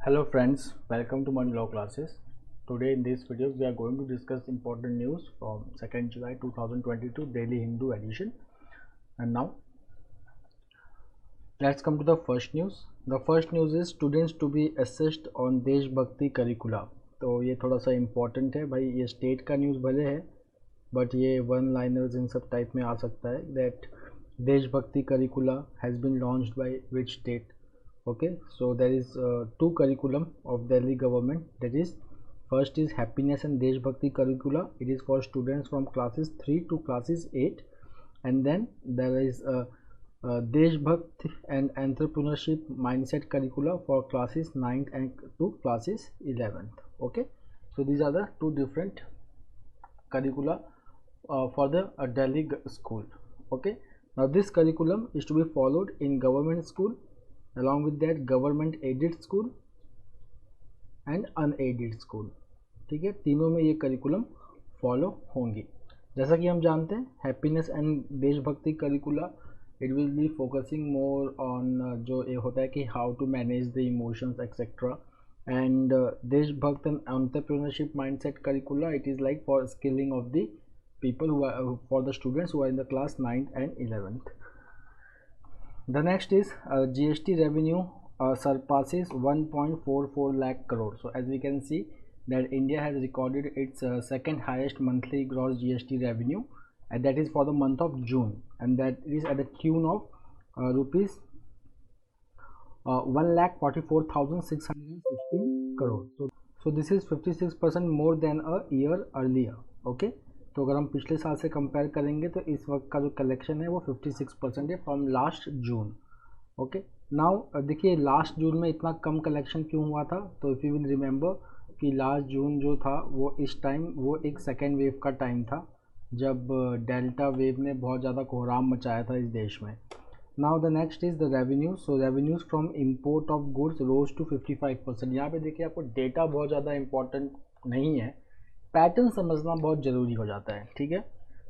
Hello friends, welcome to Money Law classes. Today in this video we are going to discuss important news from 2nd July 2022 Daily Hindu edition. And now let's come to the first news. The first news is students to be assessed on देश भक्ति curricula. तो ये थोड़ा सा important है भाई, ये state का न्यूज़ भले है बट ये वन लाइनर्स इन सब टाइप में आ सकता है. दैट देशभक्ति curricula has been launched by which state? Okay, so there is two curriculum of Delhi government. That is, first is happiness and deshbhakti curricula. It is for students from classes 3 to classes 8, and then there is deshbhakti and entrepreneurship mindset curricula for classes 9th and to classes 11th. Okay, so these are the two different curricula for the Delhi school. Okay, now this curriculum is to be followed in government school, along with that government aided school and unaided school. ठीक है, तीनों में ये curriculum follow होंगी. जैसा कि हम जानते हैं happiness and Deshbhakti curricula it will be focusing more on जो ये होता है कि how to manage the emotions etcetera, and Deshbhakt and entrepreneurship mindset curricula it is like for skilling of the people who are for the students who are in the class 9th and 11th. The next is GST revenue surpasses 1.44 lakh crore. So as we can see that India has recorded its second highest monthly gross GST revenue, and that is for the month of June, and that is at the tune of rupees 1,44,616 crore. So this is 56% more than a year earlier. Okay, तो अगर हम पिछले साल से compare करेंगे तो इस वक्त का जो कलेक्शन है वो 56% है from last June. Okay, now देखिए लास्ट जून में इतना कम कलेक्शन क्यों हुआ था. तो इफ़ यू विल रिमेंबर कि लास्ट जून जो था वो इस टाइम वो एक सेकेंड वेव का टाइम था जब डेल्टा वेव ने बहुत ज़्यादा कोहराम मचाया था इस देश में. Now the next is the revenue. So revenues from import of goods rose to 55%. यहाँ पे देखिए आपको डेटा बहुत ज़्यादा इंपॉर्टेंट नहीं है, पैटर्न समझना बहुत ज़रूरी हो जाता है. ठीक है,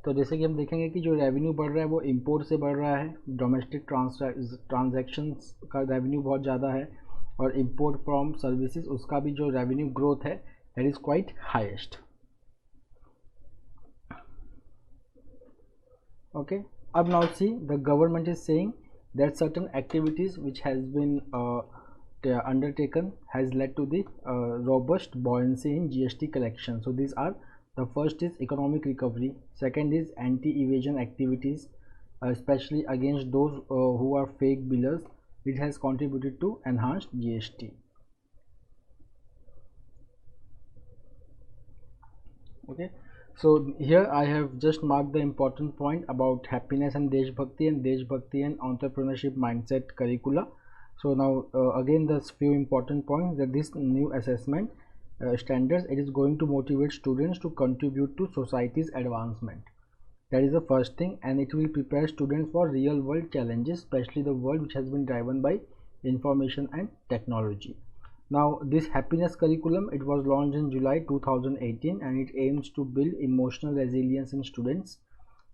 तो जैसे कि हम देखेंगे कि जो रेवेन्यू बढ़ रहा है वो इंपोर्ट से बढ़ रहा है, डोमेस्टिक ट्रांजैक्शंस का रेवेन्यू बहुत ज़्यादा है, और इंपोर्ट फ्रॉम सर्विसेज उसका भी जो रेवेन्यू ग्रोथ है that is quite highest. Okay, अब now see the government is saying that certain activities which has been undertaken has led to the robust buoyancy in GST collection. So these are, the first is economic recovery, second is anti-evasion activities, especially against those who are fake billers. It has contributed to enhanced GST. Okay, so here I have just marked the important point about happiness and Deshbhakti and entrepreneurship mindset curricula. So now again there's few important points that this new assessment standards, it is going to motivate students to contribute to society's advancement. That is the first thing, and it will prepare students for real world challenges, especially the world which has been driven by information and technology. Now this happiness curriculum, it was launched in July 2018 and it aims to build emotional resilience in students.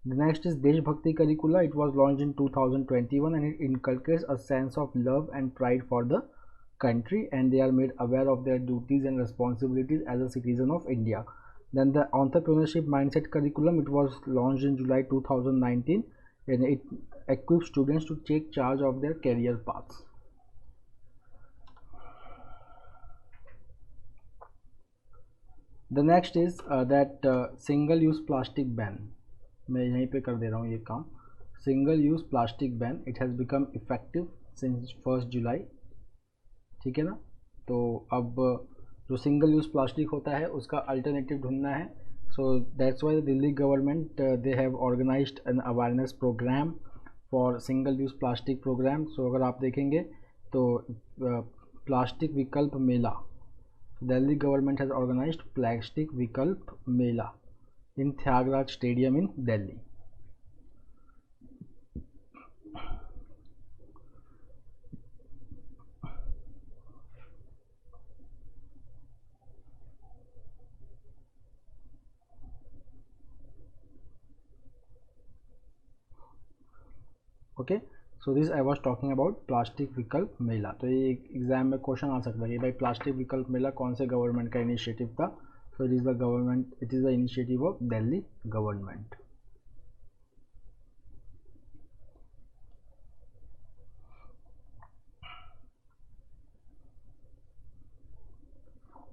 The next is Deshbhakti curricula. It was launched in 2021 and it inculcates a sense of love and pride for the country, and they are made aware of their duties and responsibilities as a citizen of India. Then the entrepreneurship mindset curriculum, it was launched in July 2019 and it equips students to take charge of their career paths. The next is that single-use plastic ban. मैं यहीं पे कर दे रहा हूँ ये काम. Single use plastic ban, it has become effective since 1 जुलाई. ठीक है ना, तो अब जो सिंगल यूज़ प्लास्टिक होता है उसका अल्टरनेटिव ढूंढना है. So that's why Delhi government they have organised an awareness programme for single use plastic programme. So अगर आप देखेंगे तो plastic Vikalp Mela, Delhi government has organised plastic Vikalp Mela in Thyagaraja Stadium in Delhi. Okay, so this I was talking about plastic Vikalp Mela. तो ये exam में question आ सकता है कि भाई प्लास्टिक विकल्प मेला कौन से गवर्नमेंट का इनिशिएटिव था। So it is the initiative of Delhi government.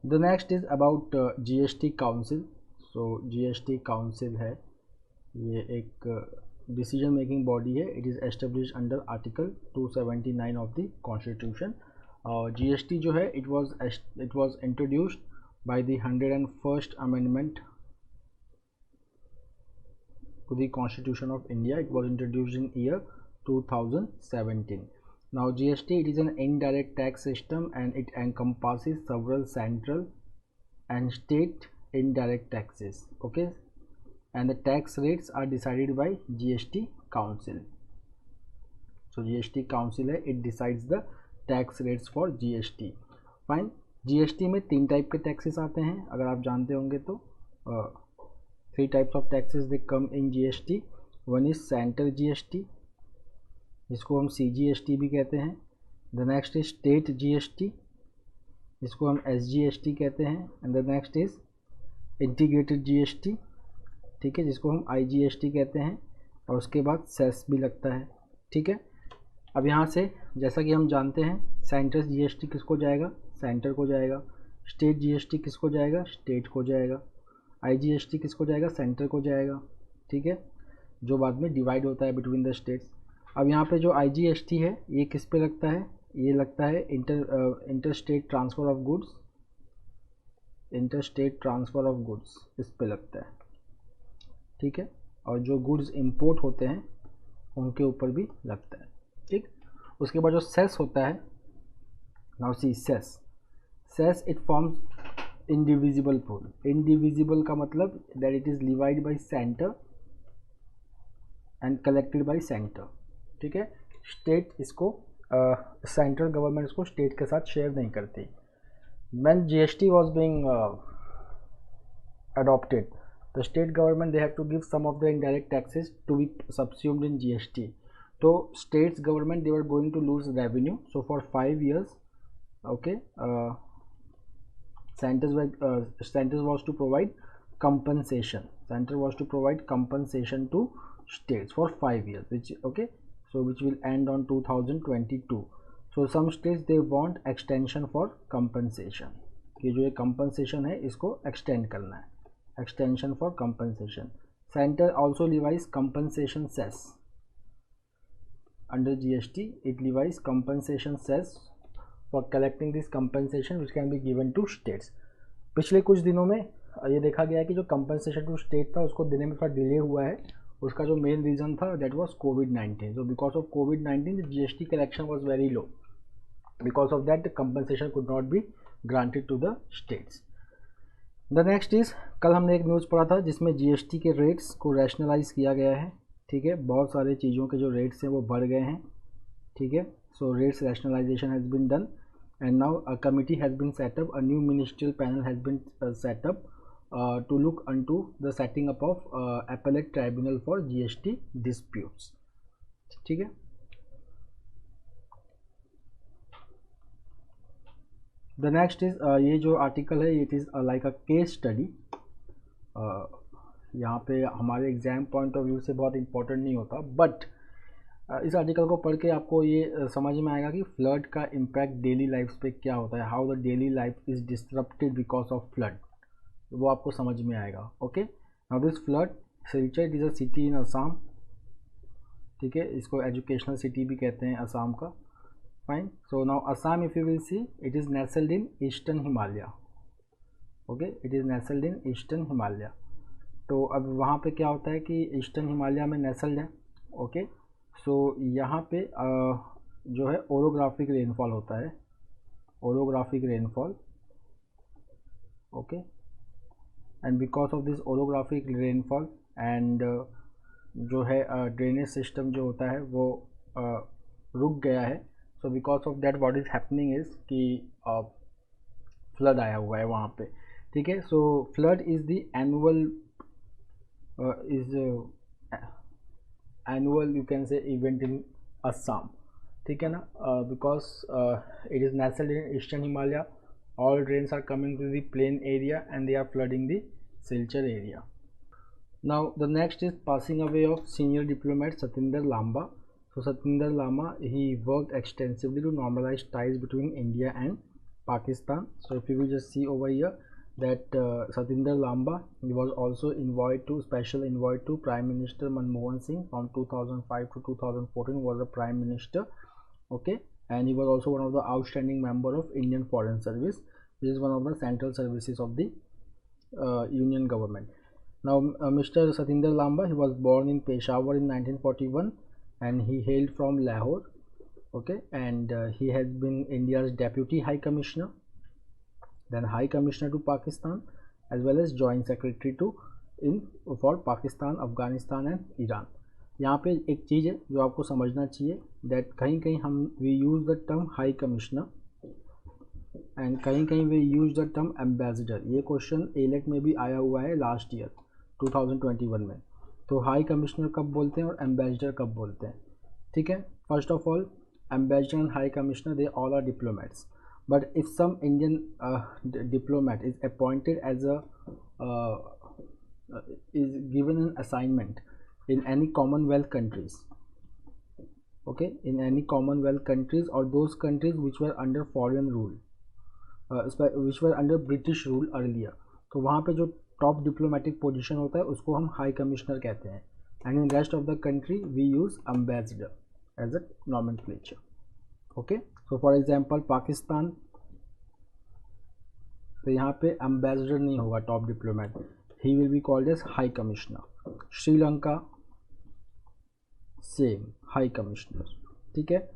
The next is about GST council. So GST council है, ये एक डिसीजन मेकिंग बॉडी है। It is establish under article 279 of the constitution. GST जो है it was introduced by the 101st amendment to the Constitution of India. It was introduced in year 2017. Now GST, it is an indirect tax system and it encompasses several central and state indirect taxes. Okay, and the tax rates are decided by GST Council. So GST Council है, it decides the tax rates for GST. Fine. GST में 3 type के taxes आते हैं, अगर आप जानते होंगे तो 3 types of taxes they come in GST. One is centre GST, जिसको हम CGST भी कहते हैं. The next is state GST, जिसको हम SGST कहते हैं. And the next is integrated GST, ठीक है, जिसको हम IGST कहते हैं. और उसके बाद सेस भी लगता है, ठीक है. अब यहाँ से जैसा कि हम जानते हैं, सेंटर GST किसको जाएगा, सेंटर को जाएगा. स्टेट GST किसको जाएगा, स्टेट को जाएगा. IGST किसको जाएगा, सेंटर को जाएगा, ठीक है, जो बाद में डिवाइड होता है बिटवीन द स्टेट्स. अब यहाँ पे जो IGST है ये किस पे लगता है, ये लगता है inter state transfer of goods, inter state transfer of goods इस पे लगता है, ठीक है. और जो गुड्स इंपोर्ट होते हैं उनके ऊपर भी लगता है, ठीक. उसके बाद जो सेस होता है, now see cess it forms indivisible pool. Indivisible का मतलब that it is levied by centre and collected by centre, ठीक है. स्टेट इसको सेंट्रल गवर्नमेंट इसको स्टेट के साथ शेयर नहीं करती. When GST was being adopted, the state government they have to give some of the indirect taxes to be subsumed in GST. So states government they were going to lose revenue. So for 5 years, okay, centers was to provide compensation. Center was to provide compensation to states for 5 years, which okay, so which will end on 2022. So some states they want extension for compensation, कि जो ये compensation है इसको extend करना है, extension for compensation. Center also levies compensation cess under GST. It levies compensation cess for collecting this compensation which can be given to states. पिछले कुछ दिनों में ये देखा गया है कि जो compensation to state था उसको देने में थोड़ा डिले हुआ है. उसका जो मेन रीज़न था that was COVID-19. So because of COVID-19 the GST collection was very low. Because of that the compensation could not be granted to the states. The next is, कल हमने एक news पढ़ा था जिसमें GST के rates को rationalise किया गया है, ठीक है. बहुत सारे चीज़ों के जो रेट्स हैं वो बढ़ गए हैं, ठीक है. So rates rationalization has been done and now a committee has been set up, a new ministerial panel has been set up to look into the setting up of appellate tribunal for GST disputes, ठीक है. The next is ये जो article है it is like a case study. यहाँ पे हमारे exam point of view से बहुत इंपॉर्टेंट नहीं होता, बट इस आर्टिकल को पढ़ के आपको ये समझ में आएगा कि फ्लड का इम्पैक्ट डेली लाइफ पे क्या होता है, how the daily life is disrupted because of flood, वो आपको समझ में आएगा. Okay, now this flood Silchar it is a city in Assam, ठीक है. इसको एजुकेशनल सिटी भी कहते हैं असम का. Fine. So now Assam if you will see it is nestled in eastern Himalaya. Okay, it is nestled in eastern Himalaya. तो अब वहाँ पे क्या होता है कि ईस्टर्न हिमालय में नेस्ल्ड है. ओके, सो यहाँ पे जो है ओरोग्राफिक रेनफॉल होता है, orographic rainfall. Okay, and because of this orographic rainfall and जो है ड्रेनेज सिस्टम जो होता है वो रुक गया है. So because of that what is happening is कि फ्लड आया हुआ है वहाँ पे, ठीक है. So flood is the annual you can say event in Assam, ठीक है ना, because it is nestled in eastern Himalaya. All rains are coming to the plain area and they are flooding the Silchar area. Now the next is passing away of senior diplomat Satinder Lamba. So Satinder Lama, he worked extensively to normalize ties between India and Pakistan. So if you will just see over here that Satinder Lamba, he was also envoyed to special envoy to Prime Minister Manmohan Singh from 2005 to 2014 was the Prime Minister. Okay, and he was also one of the outstanding member of Indian Foreign Service, which is one of the central services of the Union government. Now, Mr. Satinder Lamba, he was born in Peshawar in 1941 and he hailed from Lahore. Okay, and he has been India's Deputy High Commissioner, then High Commissioner to Pakistan, as well as Joint Secretary to for Pakistan, Afghanistan and Iran. यहाँ पे एक चीज़ है जो आपको समझना चाहिए that कहीं कहीं हम we use the term High Commissioner and कहीं कहीं we use the term Ambassador. ये क्वेश्चन एलेक्ट में भी आया हुआ है लास्ट ईयर 2021 में. तो हाई कमिश्नर कब बोलते हैं और एम्बेसडर कब बोलते हैं, ठीक है. First of all, ambassador and high commissioner they all are diplomats, but if some Indian diplomat is appointed as a is given an assignment in any commonwealth countries, okay, in any commonwealth countries or those countries which were under foreign rule, which were under British rule earlier, तो वहाँ पे जो top diplomatic position होता है उसको हम high commissioner कहते हैं. And in rest of the country we use ambassador as a nomenclature. Okay, so for example Pakistan, तो यहाँ पे एम्बेसडर नहीं होगा top diplomat, he will be called as high commissioner. Sri Lanka same high commissioner, ठीक है.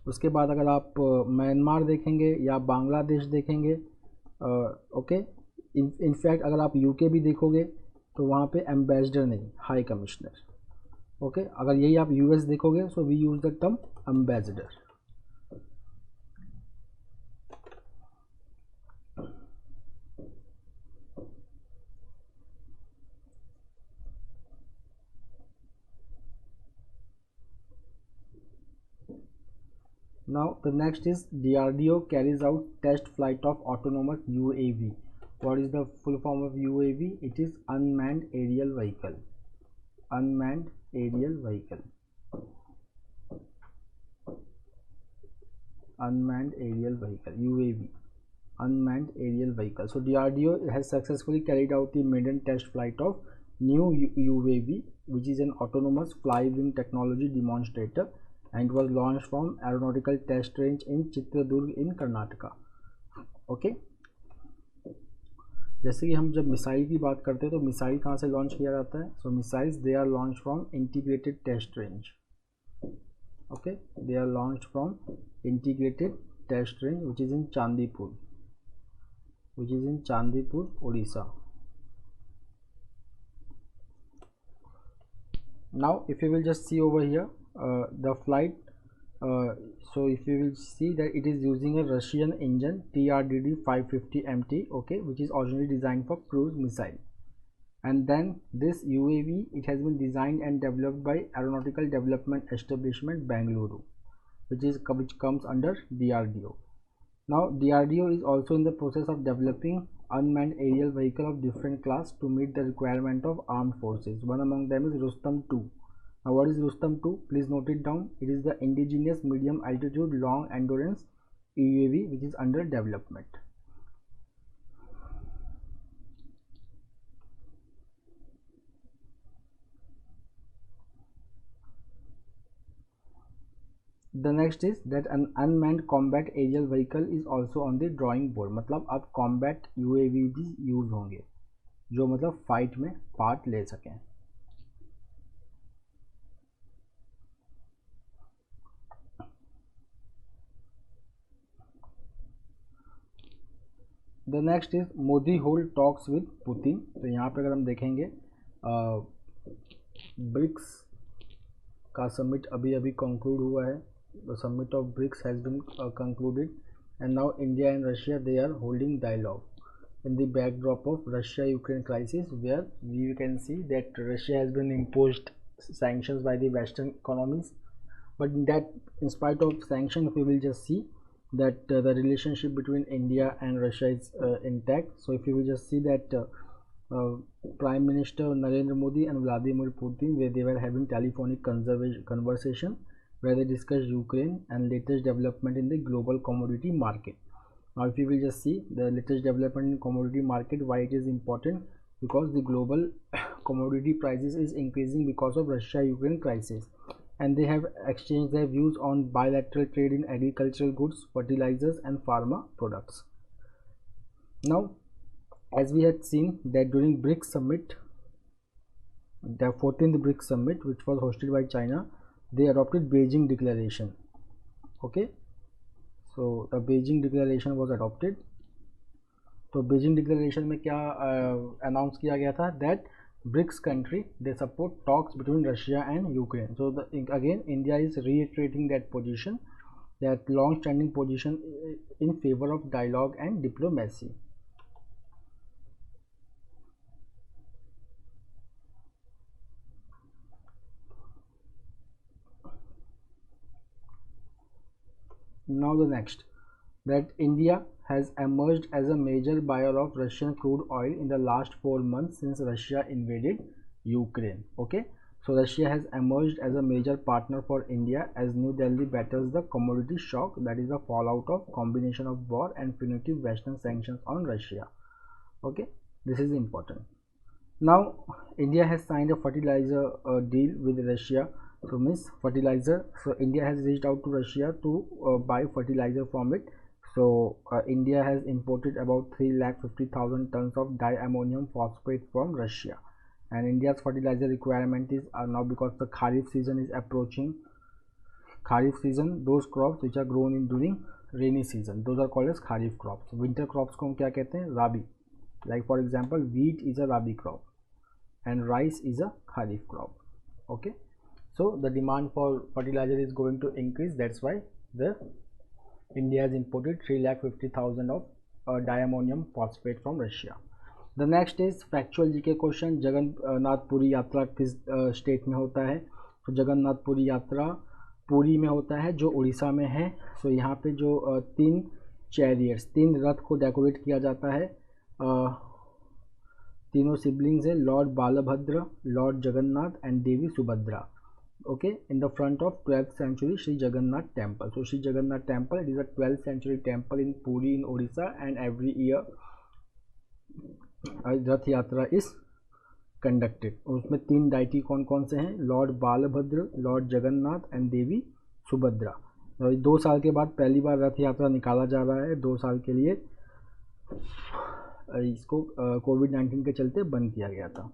उसके बाद अगर आप म्यांमार देखेंगे या बांग्लादेश देखेंगे, ओके, इनफैक्ट अगर आप यूके भी देखोगे तो वहाँ पे एम्बेसडर नहीं, हाई कमिश्नर. ओके, अगर यही आप यूएस देखोगे so we use the term ambassador. Now the next is DRDO carries out test flight of autonomous UAV. What is the full form of UAV? It is unmanned aerial vehicle. Unmanned aerial vehicle. Unmanned aerial vehicle, UAV. Unmanned aerial vehicle. So DRDO has successfully carried out the maiden test flight of new UAV, which is an autonomous fly-wing technology demonstrator, and was launched from aeronautical test range in Chitradurg in Karnataka. Okay, जैसे कि हम जब missile की बात करते हैं तो missile कहाँ से लॉन्च किया जाता है? So missiles they are launch from integrated test range. Okay, they are launch from integrated test range which is in Chandipur, Odisha. Now if you will just see over here the flight, so if you will see that it is using a Russian engine TRDD 550MT, okay, which is originally designed for cruise missile. And then this UAV, it has been designed and developed by Aeronautical Development Establishment Bengaluru, which comes under DRDO. Now DRDO is also in the process of developing unmanned aerial vehicle of different class to meet the requirement of armed forces. One among them is Rustam 2. Now what is Rustam 2? Please note it down. It is the indigenous medium altitude long endurance UAV which is under development. The next is that an unmanned combat aerial vehicle is also on the drawing board. मतलब अब combat UAV भी use होंगे जो मतलब fight में part ले सकें. The next is Modi hold talks with Putin. तो यहाँ पे अगर हम देखेंगे ब्रिक्स का समिट अभी कंक्लूड हुआ है. The summit of BRICS has been concluded and now India and Russia they are holding dialogue in the backdrop of Russia Ukraine crisis, where we can see that Russia has been imposed sanctions by the western economies but that in spite of sanction, we will just see that the relationship between India and Russia is intact. So if you will just see that Prime Minister Narendra Modi and Vladimir Putin, where they were having telephonic conversation where they discussed Ukraine and latest development in the global commodity market. Now if you will just see the latest development in commodity market, why it is important, because the global commodity prices is increasing because of Russia-Ukraine crisis, and they have exchanged their views on bilateral trade in agricultural goods, fertilizers and pharma products. Now as we had seen that during BRICS summit, the 14th BRICS summit, which was hosted by China, they adopted Beijing Declaration. Okay, so the Beijing Declaration was adopted. तो Beijing Declaration में क्या announce किया गया था, that BRICS country they support talks between Russia and Ukraine. So again India is reiterating that position, that long-standing position in favor of dialogue and diplomacy. Now the next, that India has emerged as a major buyer of Russian crude oil in the last 4 months since Russia invaded Ukraine. Okay, so Russia has emerged as a major partner for India as New Delhi battles the commodity shock, that is the fallout of combination of war and punitive Western sanctions on Russia. Okay, this is important. Now India has signed a fertilizer deal with Russia. So means fertilizer, so India has reached out to Russia to buy fertilizer from it. So India has imported about 350,000 tons of diammonium phosphate from Russia, and India's fertilizer requirement is now, because the Kharif season is approaching. Kharif season, those crops which are grown in during rainy season, those are called as Kharif crops. Winter crops को हम क्या कहते हैं, Rabi. Like for example, wheat is a Rabi crop and rice is a Kharif crop. Okay, so the demand for fertilizer is going to increase. That's why the India has imported 350,000 of diammonium phosphate from Russia. The next is factual GK question. Jagannathpuri यात्रा किस state में होता है? तो जगन्नाथपुरी यात्रा पुरी में होता है, जो उड़ीसा में है. सो यहाँ पे जो 3 चैरियट्स, 3 रथ को डेकोरेट किया जाता है. तीनों सिबलिंग्स है, Lord Balabhadra, Lord Jagannath and Devi Subhadra. Okay, in the front of 12th century Sri Jagannath temple. So Sri Jagannath temple, it is a 12th century temple in Puri in Odisha, and every year रथ यात्रा is conducted. उसमें 3 deity कौन कौन से हैं, Lord Balabhadra, Lord Jagannath and Devi Subhadra. 2 साल के बाद पहली बार रथ यात्रा निकाला जा रहा है. 2 साल के लिए इसको कोविड-19 के चलते बंद किया गया था.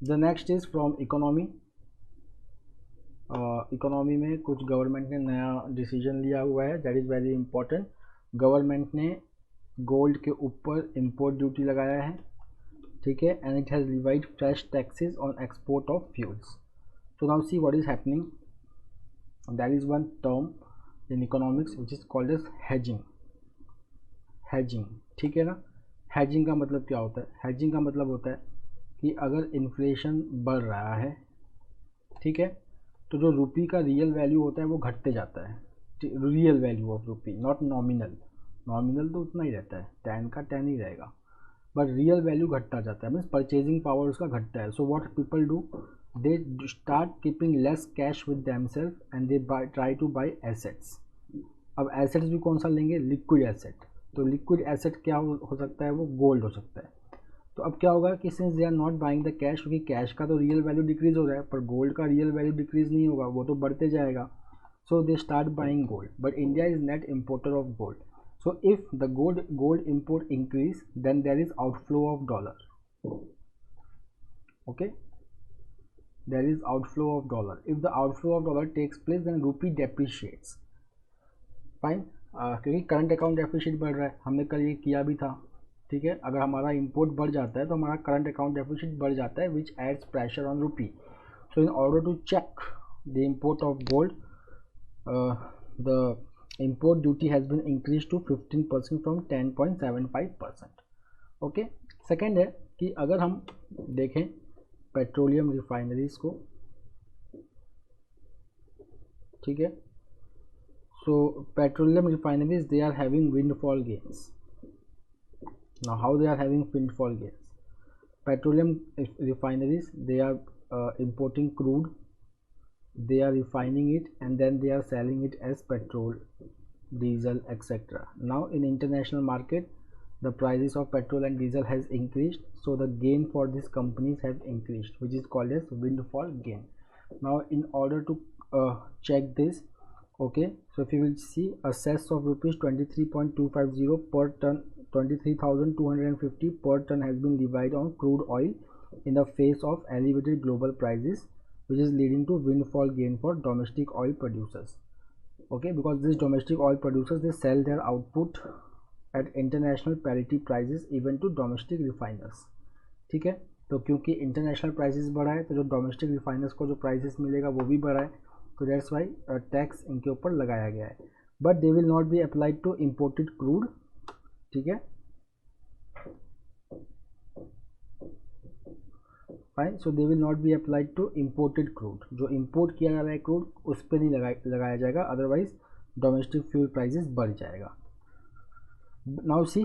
The next is from economy. Economy में कुछ गवर्नमेंट ने नया डिसीजन लिया हुआ है, that is very important. Government ने गोल्ड के ऊपर इंपोर्ट ड्यूटी लगाया है, ठीक है, and it has revived fresh taxes on export of fuels. So now see what is happening. That is one term in economics which is called as hedging. Hedging, ठीक है ना. Hedging का मतलब क्या होता है? हेजिंग का मतलब होता है कि अगर इन्फ्लेशन बढ़ रहा है, ठीक है, तो जो रुपी का रियल वैल्यू होता है वो घटते जाता है. Real value of rupee, not nominal. Nominal तो उतना ही रहता है, 10 का 10 ही रहेगा, बट रियल वैल्यू घटता जाता है. मीन्स परचेजिंग पावर उसका घटता है. So what people do, they start keeping less cash with themselves and they try to buy assets. अब एसेट्स भी कौन सा लेंगे? Liquid asset. तो लिक्विड एसेट क्या हो सकता है? वो गोल्ड हो सकता है. तो अब क्या होगा कि since they are not buying the cash, क्योंकि कैश का तो रियल वैल्यू डिक्रीज हो रहा है, पर गोल्ड का रियल वैल्यू डिक्रीज नहीं होगा, वो तो बढ़ते जाएगा. So they start buying gold, but India is net importer of gold. So if the gold import increase, then there is outflow of dollar. Okay, there is outflow of dollar. If the outflow of dollar takes place, then rupee depreciates. Fine, क्योंकि current account deficit बढ़ रहा है, हमने कल ये किया भी था, ठीक है. अगर हमारा इंपोर्ट बढ़ जाता है तो हमारा करंट अकाउंट डेफिसिट बढ़ जाता है, विच ads pressure on rupee. So in order to check the import of gold, the import duty has been increase to 15% from 10.75%. Okay. Second है कि अगर हम देखें पेट्रोलियम रिफाइनरीज को, ठीक है। So petroleum refineries they are having windfall gains. Now how they are having windfall gains? Petroleum refineries, they are importing crude, they are refining it, and then they are selling it as petrol, diesel, etc. Now in international market, the prices of petrol and diesel has increased, so the gain for these companies have increased, which is called as windfall gain. Now in order to check this, okay, so if you will see, a cess of rupees 23.250 per ton, 23,250 per ton has been levied on crude oil in the face of elevated global prices, which is leading to windfall gain for domestic oil producers. Okay, because these domestic oil producers, they sell their output at international parity prices even to domestic refiners. ठीक है, तो क्योंकि international prices बढ़ा है तो जो domestic refiners को जो प्राइसेस मिलेगा वो भी बढ़ा है, तो दैट्स वाई टैक्स इनके ऊपर लगाया गया है। But they will not be applied to imported crude, ठीक है, fine. So they will not be applied to imported crude, जो इम्पोर्ट किया जा रहा है क्रूड उस पर नहीं लगाया जाएगा, अदरवाइज डोमेस्टिक फ्यूल प्राइसेस बढ़ जाएगा। Now see,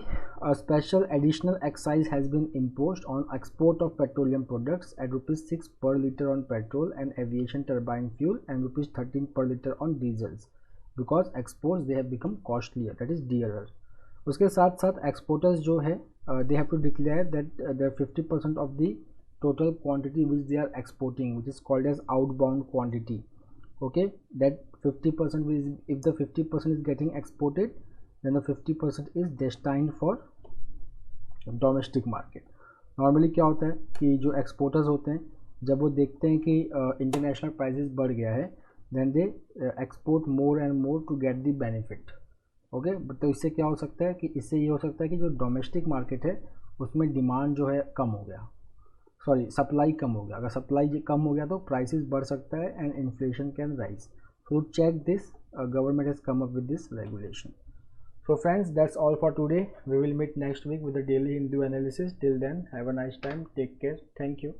a special additional excise has been imposed on export of petroleum products at rupees 6 per liter on petrol and aviation turbine fuel and rupees 13 per liter on diesels, because exports they have become costlier, that is dearer. उसके साथ साथ exporters जो है they have to declare that the 50% of the total quantity which they are exporting, which is called as outbound quantity, okay, that 50% is, if the 50% is getting exported, then the 50% is destined for domestic market. Normally क्या होता है कि जो exporters होते हैं जब वो देखते हैं कि इंटरनेशनल प्राइसेस बढ़ गया है, then they export more and more to get the benefit, okay. तो इससे क्या हो सकता है कि इससे ये हो सकता है कि जो डोमेस्टिक मार्केट है उसमें डिमांड जो है कम हो गया, सॉरी सप्लाई कम हो गया। अगर सप्लाई कम हो गया तो प्राइसेस बढ़ सकता है and inflation can rise. So check this, government has come up with this regulation. So friends, that's all for today. We will meet next week with the daily Hindu analysis. Till then, have a nice time. Take care. Thank you.